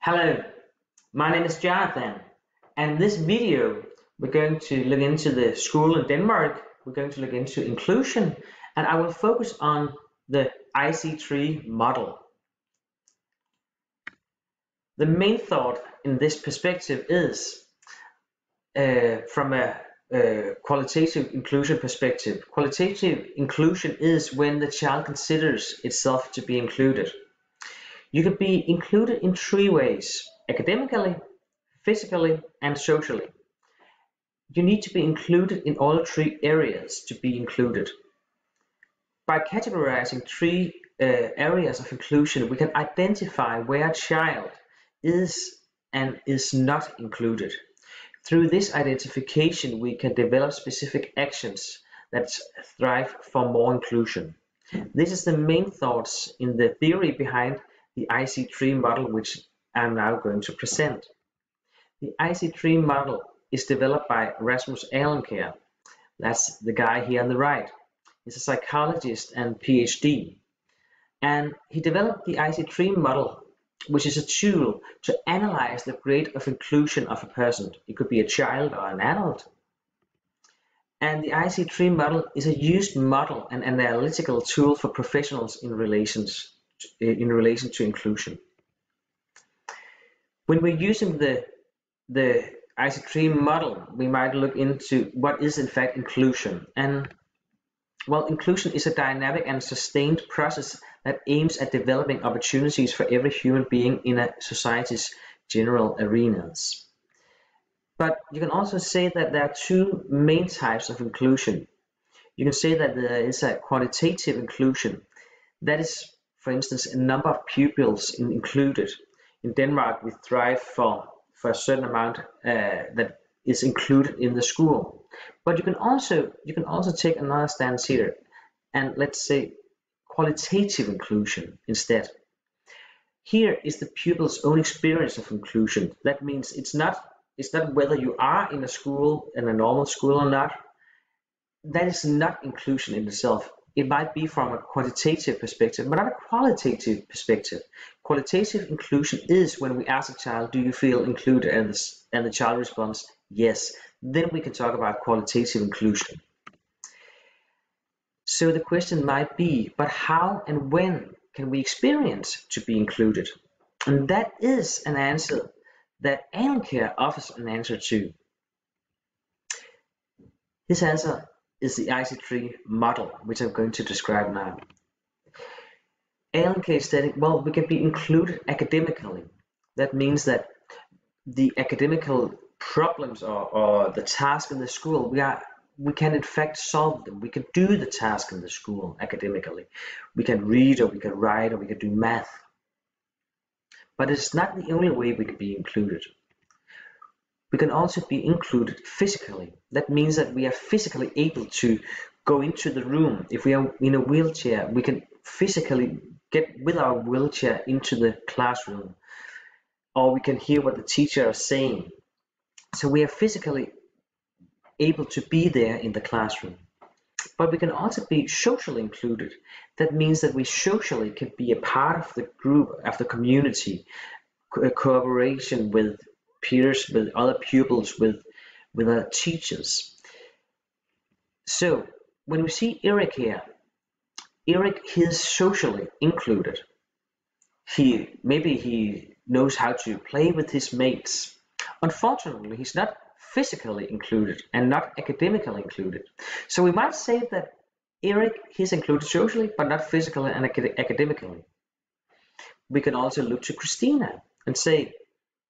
Hello, my name is Jonathan, and in this video we're going to look into the school in Denmark. We're going to look into inclusion, and I will focus on the Ic3 model. The main thought in this perspective is from a qualitative inclusion perspective. Qualitative inclusion is when the child considers itself to be included. You can be included in three ways: academically, physically, and socially. You need to be included in all three areas to be included. By categorizing three areas of inclusion, we can identify where a child is and is not included. Through this identification, we can develop specific actions that strive for more inclusion. This is the main thoughts in the theory behind the Ic3 model, which I'm now going to present. The Ic3 model is developed by Rasmus Alenkær. That's the guy here on the right. He's a psychologist and PhD. And he developed the Ic3 model, which is a tool to analyze the grade of inclusion of a person. It could be a child or an adult. And the Ic3 model is a used model and analytical tool for professionals in relation to inclusion. When we're using the Ic3 model, we might look into what is in fact inclusion. And well, inclusion is a dynamic and sustained process that aims at developing opportunities for every human being in a society's general arenas. But you can also say that there are two main types of inclusion. You can say that there is a quantitative inclusion. That is, for instance, a number of pupils included. In Denmark, we strive for a certain amount that is included in the school. But you can also take another stance here, and let's say qualitative inclusion instead. Here is the pupil's own experience of inclusion. That means it's not whether you are in a school, in a normal school or not. That is not inclusion in itself. It might be from a quantitative perspective, but not a qualitative perspective. Qualitative inclusion is when we ask a child, do you feel included? And the child responds, yes. Then we can talk about qualitative inclusion. So the question might be, but how and when can we experience to be included? And that is an answer that Alenkær offers an answer to. His answer is the Ic3 model, which I'm going to describe now. Alenkær is stating, well, we can be included academically. That means that the academical problems or the task in the school, we can in fact solve them. We can do the task in the school academically. We can read, or we can write, or we can do math. But it's not the only way we can be included. We can also be included physically. That means that we are physically able to go into the room. If we are in a wheelchair, we can physically get with our wheelchair into the classroom, or we can hear what the teacher is saying. So we are physically able to be there in the classroom. But we can also be socially included. That means that we socially can be a part of the group, of the community, cooperation with peers, with other pupils, with other teachers. So when we see Ic here, Ic is socially included. Maybe he knows how to play with his mates. Unfortunately, he's not physically included and not academically included. So we might say that Ic is included socially, but not physically and academically. We can also look to Christina and say,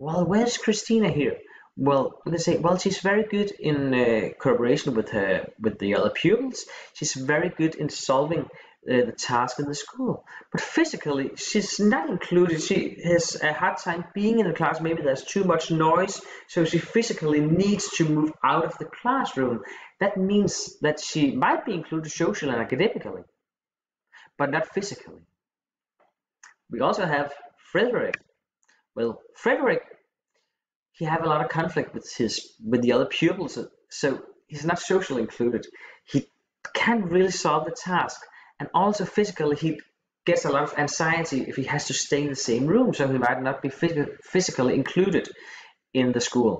well, where's Christina here? Well, we can say, well, she's very good in cooperation with the other pupils. She's very good in solving the task in the school. But physically, she's not included. She has a hard time being in the class. Maybe there's too much noise, so she physically needs to move out of the classroom. That means that she might be included socially and academically, but not physically. We also have Frederick. Well, Frederick, he have a lot of conflict with the other pupils, so he's not socially included. He can't really solve the task, and also physically he gets a lot of anxiety if he has to stay in the same room, so he might not be physically included in the school.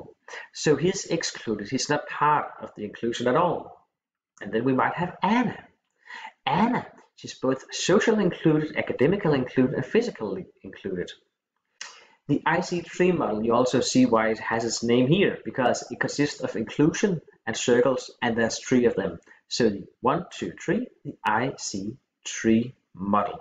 So he's excluded. He's not part of the inclusion at all. And then we might have Anna. Anna, she's both socially included, academically included, and physically included. The Ic3 model, you also see why it has its name here, because it consists of inclusion and circles, and there's 3 of them. So the 1, 2, 3, the Ic3 model.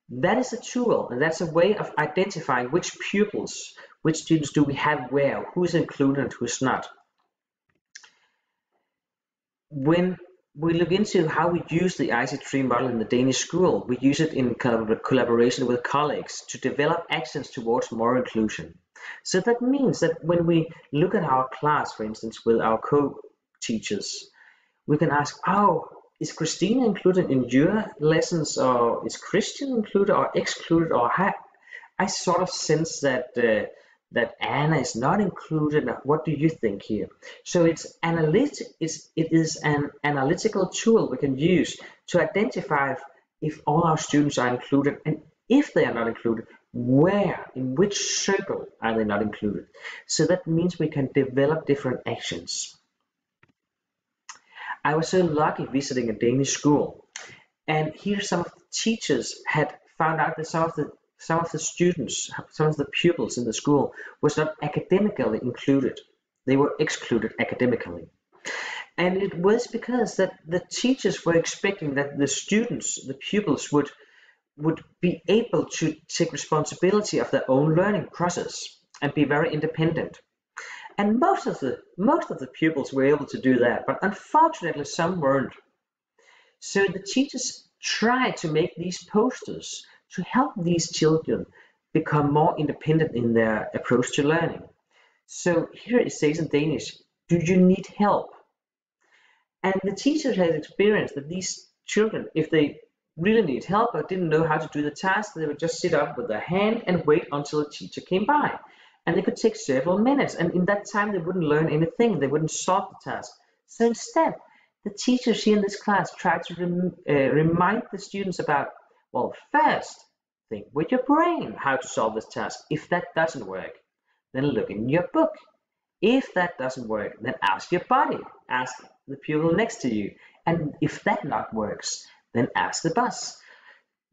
That is a tool, and that's a way of identifying which pupils, which students do we have where, who's included and who's not. When we look into how we use the Ic3 model in the Danish school, we use it in collaboration with colleagues to develop actions towards more inclusion. So that means that when we look at our class, for instance, with our co-teachers, we can ask, oh, is Christina included in your lessons, or is Christian included or excluded, or I sort of sense that that Anna is not included. What do you think here? So it is an analytical tool we can use to identify if all our students are included, and if they are not included, where, in which circle are they not included. So that means we can develop different actions. I was so lucky visiting a Danish school, and here some of the teachers had found out that some of the students, some of the pupils in the school was not academically included. They were excluded academically. And it was because that the teachers were expecting that the students, the pupils, would be able to take responsibility of their own learning process and be very independent. And most of the pupils were able to do that, but unfortunately some weren't. So the teachers tried to make these posters to help these children become more independent in their approach to learning. So here it says in Danish, do you need help? And the teachers had experienced that these children, if they really need help or didn't know how to do the task, they would just sit up with their hand and wait until the teacher came by. And they could take several minutes, and in that time they wouldn't learn anything, they wouldn't solve the task. So instead, the teachers here in this class tried to remind the students about, well, first, think with your brain how to solve this task. If that doesn't work, then look in your book. If that doesn't work, then ask your body, ask the pupil next to you. And if that not works, then ask the boss,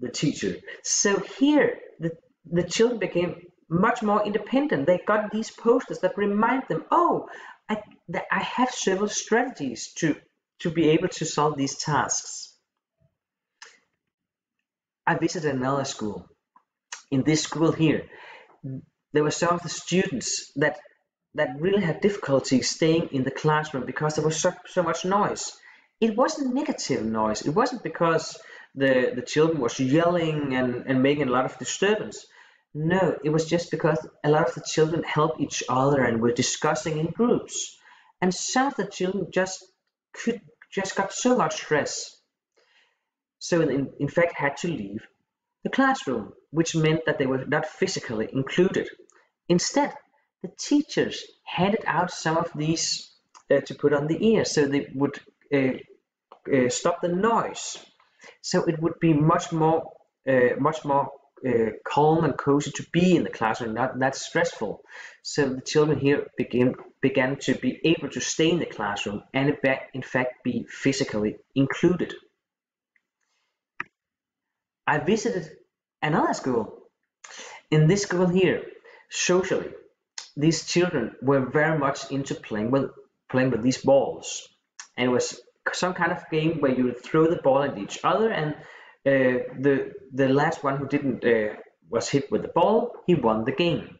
the teacher. So here, the children became much more independent. They got these posters that remind them, oh, I have several strategies to be able to solve these tasks. I visited another school. In this school here, there were some of the students that really had difficulty staying in the classroom because there was so much noise. It wasn't negative noise. It wasn't because the children was yelling and making a lot of disturbance. No, it was just because a lot of the children helped each other and were discussing in groups. And some of the children just got so much stress. So in fact had to leave the classroom, which meant that they were not physically included. Instead, the teachers handed out some of these to put on the ears so they would stop the noise. So it would be much more calm and cozy to be in the classroom, not that stressful. So the children here began to be able to stay in the classroom and in fact be physically included. I visited another school. In this school here, socially, these children were very much into playing with these balls. And it was some kind of game where you would throw the ball at each other, and the last one who didn't was hit with the ball, he won the game.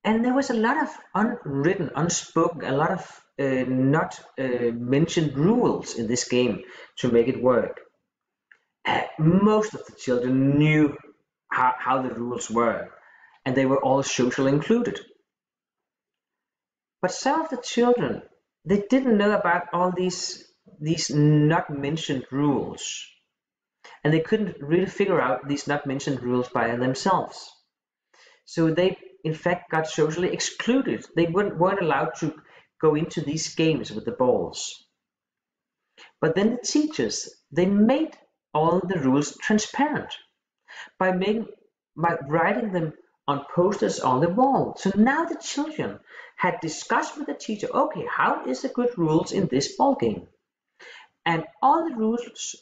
And there was a lot of unwritten, unspoken, a lot of not mentioned rules in this game to make it work. Most of the children knew how the rules were, and they were all socially included. But some of the children, they didn't know about all these not mentioned rules, and they couldn't really figure out these not mentioned rules by themselves. So they in fact got socially excluded. They weren't allowed to go into these games with the balls. But then the teachers, they made all the rules transparent by writing them on posters on the wall. So now the children had discussed with the teacher, okay, how is the good rules in this ball game? And all the rules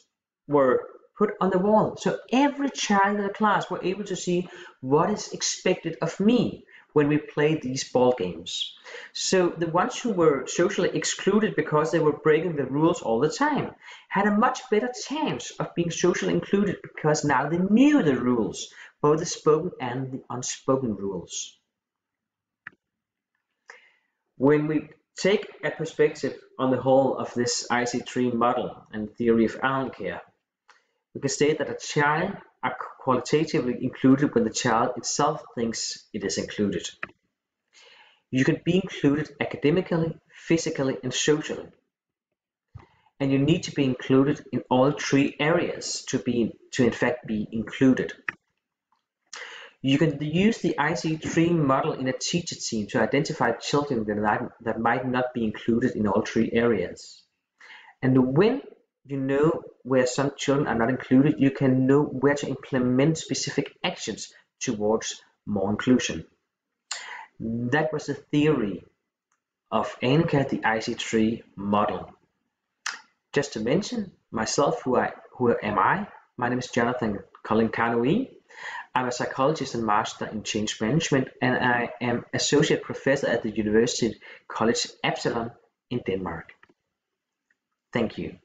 were put on the wall. So every child in the class were able to see what is expected of me when we play these ball games. So the ones who were socially excluded because they were breaking the rules all the time had a much better chance of being socially included because now they knew the rules, both the spoken and the unspoken rules. When we take a perspective on the whole of this Ic3 model and theory of Alenkær, we can state that a child are qualitatively included when the child itself thinks it is included. You can be included academically, physically, and socially. And you need to be included in all three areas to in fact be included. You can use the Ic3 model in a teacher team to identify children that might not be included in all three areas. And when you know where some children are not included, you can know where to implement specific actions towards more inclusion. That was the theory of Alenkær, the Ic3 model. Just to mention myself, who am I? My name is Jonatan Kolding Karnøe. I'm a psychologist and master in change management, and I am associate professor at the University College Absalon in Denmark. Thank you.